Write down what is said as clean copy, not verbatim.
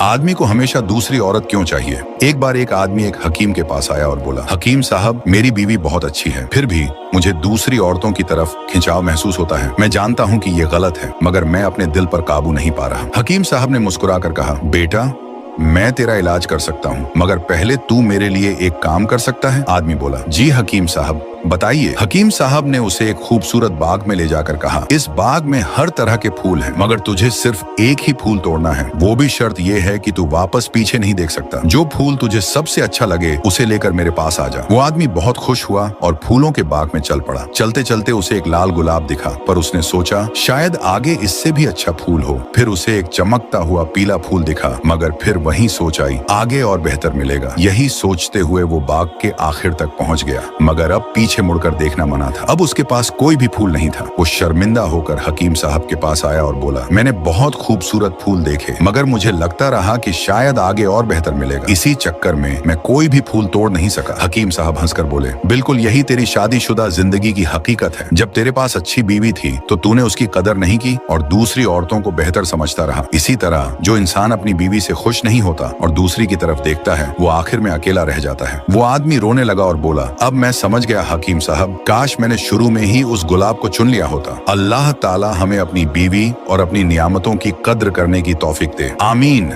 आदमी को हमेशा दूसरी औरत क्यों चाहिए? एक बार एक आदमी एक हकीम के पास आया और बोला, हकीम साहब, मेरी बीवी बहुत अच्छी है, फिर भी मुझे दूसरी औरतों की तरफ खिंचाव महसूस होता है। मैं जानता हूँ कि ये गलत है, मगर मैं अपने दिल पर काबू नहीं पा रहा। हकीम साहब ने मुस्कुराकर कहा, बेटा, मैं तेरा इलाज कर सकता हूँ, मगर पहले तू मेरे लिए एक काम कर सकता है? आदमी बोला, जी हकीम साहब, बताइए। हकीम साहब ने उसे एक खूबसूरत बाग में ले जाकर कहा, इस बाग में हर तरह के फूल हैं, मगर तुझे सिर्फ एक ही फूल तोड़ना है। वो भी शर्त ये है कि तू वापस पीछे नहीं देख सकता। जो फूल तुझे सबसे अच्छा लगे उसे लेकर मेरे पास आ जा। वो आदमी बहुत खुश हुआ और फूलों के बाग में चल पड़ा। चलते चलते उसे एक लाल गुलाब दिखा, पर उसने सोचा शायद आगे इससे भी अच्छा फूल हो। फिर उसे एक चमकता हुआ पीला फूल दिखा, मगर फिर वही सोच आई, आगे और बेहतर मिलेगा। यही सोचते हुए वो बाग के आखिर तक पहुंच गया, मगर अब पीछे मुड़कर देखना मना था। अब उसके पास कोई भी फूल नहीं था। वो शर्मिंदा होकर हकीम साहब के पास आया और बोला, मैंने बहुत खूबसूरत फूल देखे, मगर मुझे लगता रहा कि शायद आगे और बेहतर मिलेगा। इसी चक्कर में मैं कोई भी फूल तोड़ नहीं सका। हकीम साहब हंसकर बोले, बिल्कुल यही तेरी शादीशुदा जिंदगी की हकीकत है। जब तेरे पास अच्छी बीवी थी तो तूने उसकी कदर नहीं की और दूसरी औरतों को बेहतर समझता रहा। इसी तरह जो इंसान अपनी बीवी से खुश नहीं होता और दूसरी की तरफ देखता है, वो आखिर में अकेला रह जाता है। वो आदमी रोने लगा और बोला, अब मैं समझ गया हकीम साहब, काश मैंने शुरू में ही उस गुलाब को चुन लिया होता। अल्लाह ताला हमें अपनी बीवी और अपनी नियामतों की कद्र करने की तौफीक दे। आमीन।